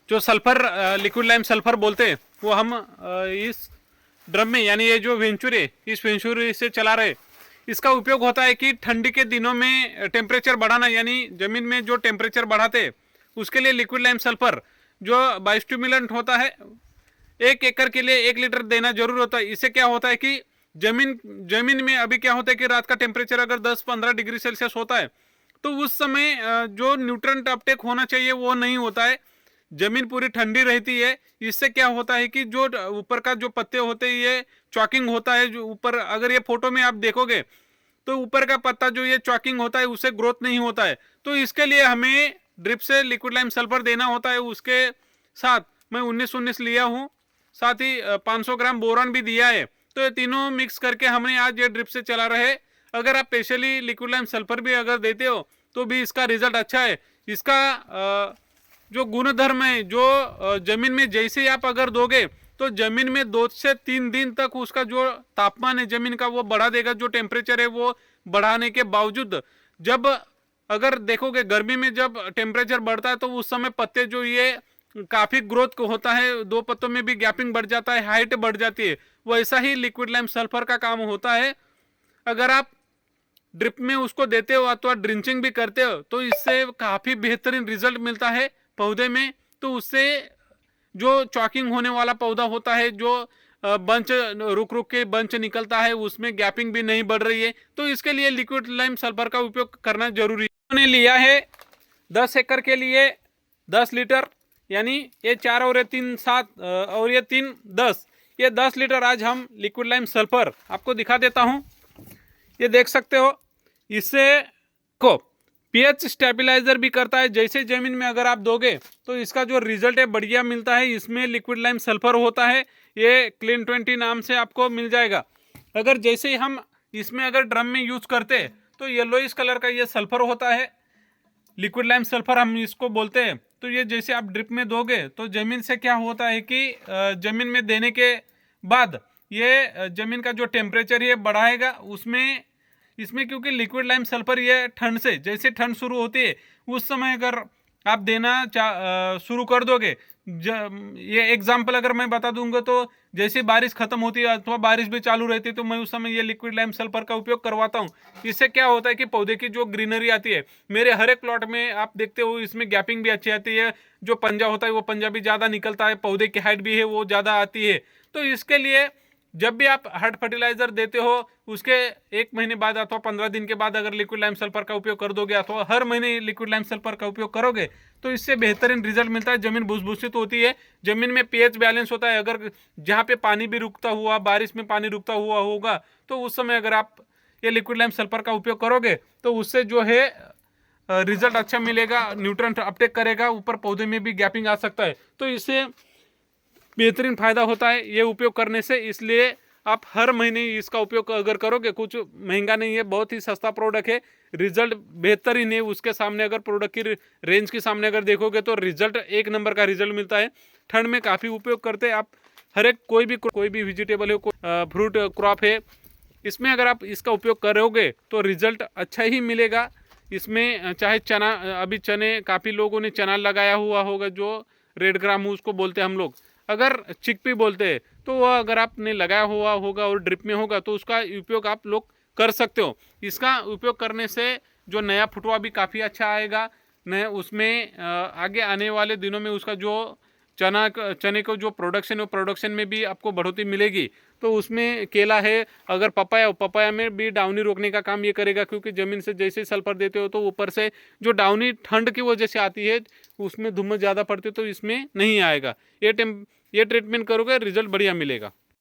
जो sulphur liquid lime sulphur बोलते हैं वो हम इस ड्रम में, यानी ये जो वेंचुर है इस वेंचुर से चला रहे। इसका उपयोग होता है कि ठंडी के दिनों में टेम्परेचर बढ़ाना, यानी जमीन में जो टेम्परेचर बढ़ाते हैं उसके लिए लिक्विड लाइम सल्फर जो बायोस्टिमुलेंट होता है 1 एकड़ के लिए 1 लीटर देना जरूर होता है। इससे क्या होता है कि जमीन में अभी क्या होता है कि रात का टेम्परेचर अगर 10-15 डिग्री सेल्सियस होता है तो उस समय जो न्यूट्रेंट अपटेक होना चाहिए वो नहीं होता है, जमीन पूरी ठंडी रहती है। इससे क्या होता है कि जो ऊपर का जो पत्ते होते हैं ये चॉकिंग होता है, जो ऊपर अगर ये फोटो में आप देखोगे तो ऊपर का पत्ता जो ये चॉकिंग होता है उससे ग्रोथ नहीं होता है। तो इसके लिए हमें ड्रिप से लिक्विड लाइम सल्फर देना होता है। उसके साथ मैं 19-19 लिया हूँ, साथ ही 500 ग्राम बोरान भी दिया है। तो ये तीनों मिक्स करके हमने आज ये ड्रिप से चला रहे। अगर आप स्पेशली लिक्विड लाइम सल्फर भी अगर देते हो तो भी इसका रिजल्ट अच्छा है। इसका जो गुणधर्म है, जो जमीन में जैसे ही आप अगर दोगे तो जमीन में 2 से 3 दिन तक उसका जो तापमान है जमीन का वो बढ़ा देगा। जो टेम्परेचर है वो बढ़ाने के बावजूद, जब अगर देखोगे गर्मी में जब टेम्परेचर बढ़ता है तो उस समय पत्ते जो ये काफी ग्रोथ होता है, 2 पत्तों में भी गैपिंग बढ़ जाता है, हाइट बढ़ जाती है। वैसा ही लिक्विड लाइम सल्फर का काम होता है। अगर आप ड्रिप में उसको देते हो अथवा ड्रिंचिंग भी करते हो तो इससे काफी बेहतरीन रिजल्ट मिलता है पौधे में। तो उससे जो चॉकिंग होने वाला पौधा होता है, जो बंच रुक रुक के बंच निकलता है, उसमें गैपिंग भी नहीं बढ़ रही है। तो इसके लिए लिक्विड लाइम सल्फर का उपयोग करना जरूरी है। मैंने लिया है 10 एकड़ के लिए 10 लीटर, यानी ये 4 और ये 3 7 और ये 3 10, ये 10 लीटर आज हम लिक्विड लाइम सल्फर आपको दिखा देता हूँ। ये देख सकते हो, इससे को पीएच स्टेबलाइजर भी करता है। जैसे जमीन में अगर आप दोगे तो इसका जो रिजल्ट है बढ़िया मिलता है। इसमें लिक्विड लाइम सल्फर होता है, ये क्लीन 20 नाम से आपको मिल जाएगा। अगर जैसे ही हम इसमें अगर ड्रम में यूज करते हैं तो येलोइश कलर का ये सल्फर होता है, लिक्विड लाइम सल्फर हम इसको बोलते हैं। तो ये जैसे आप ड्रिप में दोगे तो जमीन से क्या होता है कि जमीन में देने के बाद ये जमीन का जो टेम्परेचर ये बढ़ाएगा। इसमें क्योंकि लिक्विड लाइम सल्फर ये ठंड से, जैसे ठंड शुरू होती है उस समय अगर आप देना शुरू कर दोगे, ये एग्जाम्पल अगर मैं बता दूंगा तो जैसे बारिश खत्म होती है अथवा बारिश भी चालू रहती है तो मैं उस समय ये लिक्विड लाइम सल्फर का उपयोग करवाता हूँ। इससे क्या होता है कि पौधे की जो ग्रीनरी आती है, मेरे हर एक प्लॉट में आप देखते हो इसमें गैपिंग भी अच्छी आती है, जो पंजा होता है वो पंजा भी ज़्यादा निकलता है, पौधे की हाइट भी है वो ज़्यादा आती है। तो इसके लिए जब भी आप हर्ड फर्टिलाइजर देते हो उसके 1 महीने बाद अथवा 15 दिन के बाद अगर लिक्विड लाइम सल्फर का उपयोग कर दोगे अथवा हर महीने लिक्विड लाइम सल्फर का उपयोग करोगे तो इससे बेहतरीन रिजल्ट मिलता है। जमीन भुसभुसित होती है, जमीन में पीएच बैलेंस होता है। अगर जहाँ पे पानी भी रुकता हुआ, बारिश में पानी रुकता हुआ होगा तो उस समय अगर आप ये लिक्विड लाइम सल्फर का उपयोग करोगे तो उससे जो है रिजल्ट अच्छा मिलेगा, न्यूट्रेंट अपटेक करेगा, ऊपर पौधे में भी गैपिंग आ सकता है। तो इससे बेहतरीन फायदा होता है ये उपयोग करने से। इसलिए आप हर महीने इसका उपयोग अगर करोगे, कुछ महंगा नहीं है, बहुत ही सस्ता प्रोडक्ट है, रिजल्ट बेहतरीन है। उसके सामने अगर प्रोडक्ट की रेंज के सामने अगर देखोगे तो रिजल्ट 1 नंबर का रिजल्ट मिलता है। ठंड में काफ़ी उपयोग करते हैं आप, हर एक कोई भी वेजिटेबल है, फ्रूट क्रॉप है, इसमें अगर आप इसका उपयोग करोगे तो रिजल्ट अच्छा ही मिलेगा। इसमें चाहे चना, अभी चने काफ़ी लोगों ने चना लगाया हुआ होगा, जो रेड ग्राम उसको बोलते हैं हम लोग, अगर चिकपी बोलते हैं, तो वह अगर आपने लगाया हुआ होगा और ड्रिप में होगा तो उसका उपयोग आप लोग कर सकते हो। इसका उपयोग करने से जो नया फुटवा भी काफ़ी अच्छा आएगा, नया उसमें आगे आने वाले दिनों में उसका जो चने को जो प्रोडक्शन है वो प्रोडक्शन में भी आपको बढ़ोतरी मिलेगी। तो उसमें केला है, अगर पपाया में भी डाउनी रोकने का काम ये करेगा, क्योंकि ज़मीन से जैसे सल्फर देते हो तो ऊपर से जो डाउनी ठंड की वजह से आती है उसमें धुम्मस ज़्यादा पड़ती है तो इसमें नहीं आएगा। ये ट्रीटमेंट करोगे रिजल्ट बढ़िया मिलेगा।